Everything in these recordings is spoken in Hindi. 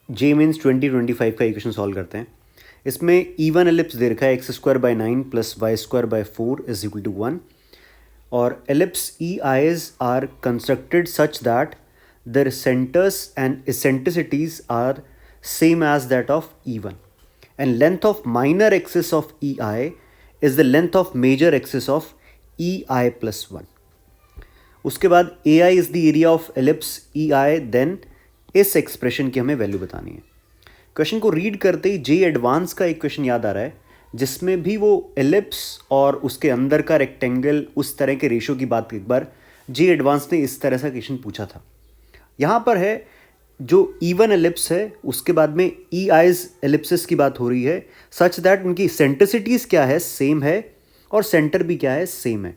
जे मीन्स 2025 का इक्वेशन सॉल्व करते हैं। इसमें E1 एलिप्स दे रखा है x square by 9 plus y square by 4 is equal to 1 और ellipse EIs are constructed such that their centers and eccentricities are same as that of E1 and length of minor axis of EI is the length of major axis of EI plus 1. उसके बाद AI is the area of ellipse EI, then इस एक्सप्रेशन की हमें वैल्यू बतानी है। क्वेश्चन को रीड करते ही जे एडवांस का एक क्वेश्चन याद आ रहा है जिसमें भी वो एलिप्स और उसके अंदर का रेक्टेंगल उस तरह के रेशो की बात एक बार जे एडवांस ने इस तरह सा क्वेश्चन पूछा था। यहाँ पर है जो E1 एलिप्स है उसके बाद में EIs एलिप्सिस की बात हो रही है सच दैट उनकी सेंट्रिसिटीज क्या है सेम है और सेंटर भी क्या है सेम है।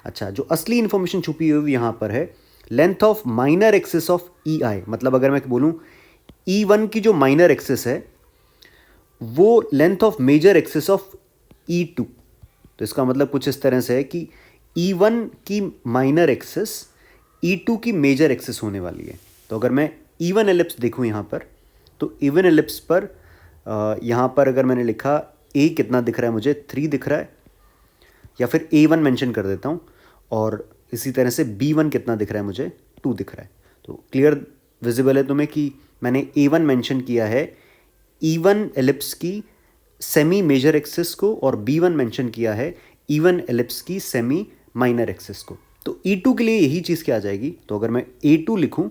अच्छा, जो असली इन्फॉर्मेशन छुपी हुई यहाँ पर है length of minor axis of EI, मतलब अगर मैं बोलूँ E1 की जो माइनर एक्सिस है वो length of major axis of E2, तो इसका मतलब कुछ इस तरह से है कि E1 की माइनर एक्सिस E2 की मेजर एक्सिस होने वाली है। तो अगर मैं E1 एलिप्स देखूँ यहाँ पर तो E1 एलिप्स पर यहाँ पर अगर मैंने लिखा A कितना दिख रहा है मुझे 3 दिख रहा है या फिर A1 मेंशन कर देता हूँ और इसी तरह से B1 कितना दिख रहा है मुझे 2 दिख रहा है। तो क्लियर विजिबल है तुम्हें कि मैंने A1 मेंशन किया है E1 एलिप्स की सेमी मेजर एक्सिस को और B1 मेंशन किया है E1 एलिप्स की सेमी माइनर एक्सिस को। तो E2 के लिए यही चीज़ क्या आ जाएगी, तो अगर मैं A2 लिखूं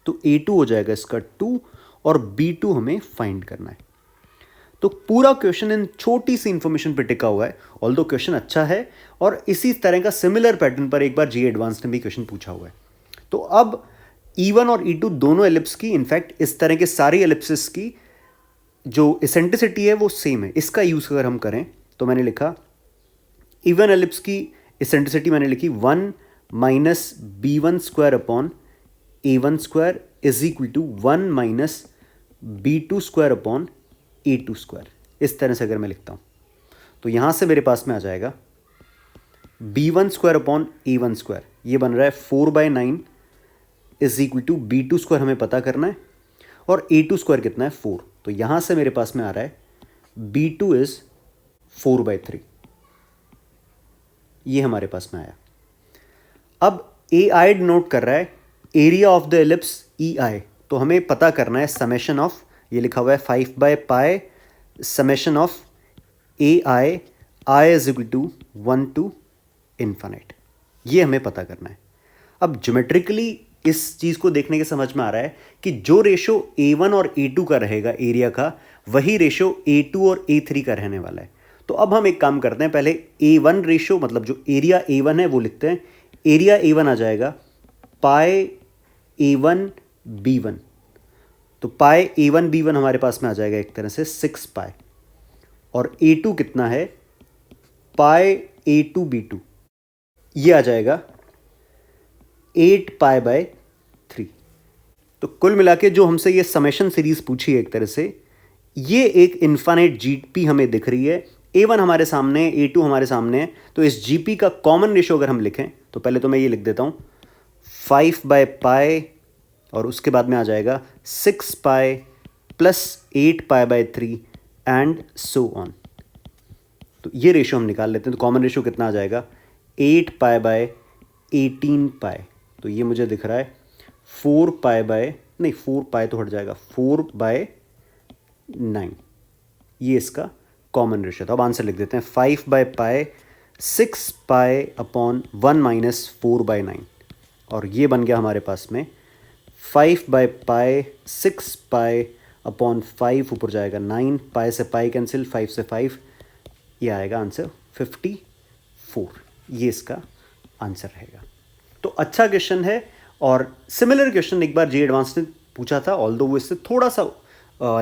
तो A2 हो जाएगा इसका 2 और B2 हमें फाइंड करना है। तो पूरा क्वेश्चन इन छोटी सी इंफॉर्मेशन पे टिका हुआ है। ऑल्दो क्वेश्चन अच्छा है और इसी तरह का सिमिलर पैटर्न पर एक बार जे एडवांस ने भी क्वेश्चन पूछा हुआ है। तो अब E1 और E2 दोनों एलिप्स की, इनफैक्ट इस तरह के सारी एलिप्सिस की जो एसेंट्रिसिटी है वो सेम है। इसका यूज़ अगर हम करें तो मैंने लिखा E1 एलिप्स की एसेंट्रिसिटी मैंने लिखी 1 minus B1 square upon A1 square is equal to 1 minus B2 square upon A2 square. इस तरह से अगर मैं लिखता हूँ तो यहाँ से मेरे पास में आ जाएगा B1 square upon A1 square, ये बन रहा है 4/9 is equal to B2 square हमें पता करना है और A2 स्क्वायर कितना है 4। तो यहाँ से मेरे पास में आ रहा है B2 इज 4/3, ये हमारे पास में आया। अब AI डिनोट कर रहा है area of the ellipse EI, तो हमें पता करना है समेशन ऑफ, ये लिखा हुआ है 5/π summation of AI I is equal to 1 to infinite, ये हमें पता करना है। अब ज्योमेट्रिकली इस चीज़ को देखने के समझ में आ रहा है कि जो रेशो A1 और A2 का रहेगा एरिया का, वही रेशो A2 और A3 का रहने वाला है। तो अब हम एक काम करते हैं, पहले A1 रेशो मतलब जो एरिया A1 है वो लिखते हैं। एरिया A1 आ जाएगा पाई A1 B1, तो पाई A1 B1 हमारे पास में आ जाएगा एक तरह से 6 पाई, और A2 कितना है पाई A2 B2, ये आ जाएगा 8π/3। तो कुल मिला के जो हमसे ये समेशन सीरीज पूछी है एक तरह से, ये एक इन्फिनिट जीपी हमें दिख रही है। A1 हमारे सामने है, A2 हमारे सामने है, तो इस जीपी का कॉमन रेशो अगर हम लिखें तो पहले तो मैं ये लिख देता हूँ 5/π और उसके बाद में आ जाएगा 6π प्लस 8π/3 एंड सो ऑन। तो ये रेशो हम निकाल लेते हैं। तो कॉमन रेशो कितना आ जाएगा 8π/18π, तो ये मुझे दिख रहा है 4π तो हट जाएगा 4/9, ये इसका कॉमन रेशो था। अब आंसर लिख देते हैं 5/π 6π/1 माइनस 4/9, और ये बन गया हमारे पास में 5/π 6π/5 ऊपर जाएगा 9, पाई से पाई कैंसिल, 5 से 5, ये आएगा आंसर 54, ये इसका आंसर रहेगा। तो अच्छा क्वेश्चन है और सिमिलर क्वेश्चन एक बार जे एडवांस ने पूछा था, ऑल्दो वो इससे थोड़ा सा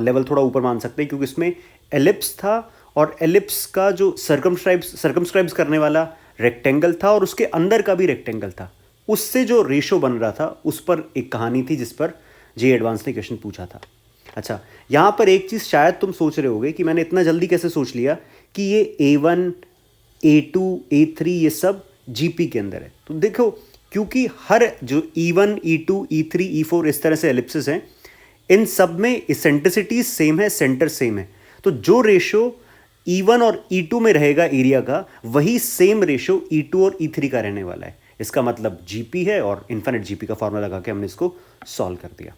लेवल थोड़ा ऊपर मान सकते हैं क्योंकि इसमें एलिप्स था और एलिप्स का जो सर्कमस्क्राइब्स करने वाला रेक्टेंगल था और उसके अंदर का भी रेक्टेंगल था, उससे जो रेशो बन रहा था उस पर एक कहानी थी जिस पर जे एडवांस ने क्वेश्चन पूछा था। अच्छा, यहाँ पर एक चीज़ शायद तुम सोच रहे होगे कि मैंने इतना जल्दी कैसे सोच लिया कि ये A1 A2 A3 ये सब जीपी के अंदर है। तो देखो, क्योंकि हर जो E1 E2 E3 E4 इस तरह से एलिप्सिस हैं, इन सब में इसेंट्रिसिटी सेम है, सेंटर सेम है, तो जो रेशो E1 और E2 में रहेगा एरिया का, वही सेम रेशो E2 और E3 का रहने वाला है। इसका मतलब GP है, और इन्फिनिट GP का फॉर्मूला लगा के हमने इसको सॉल्व कर दिया।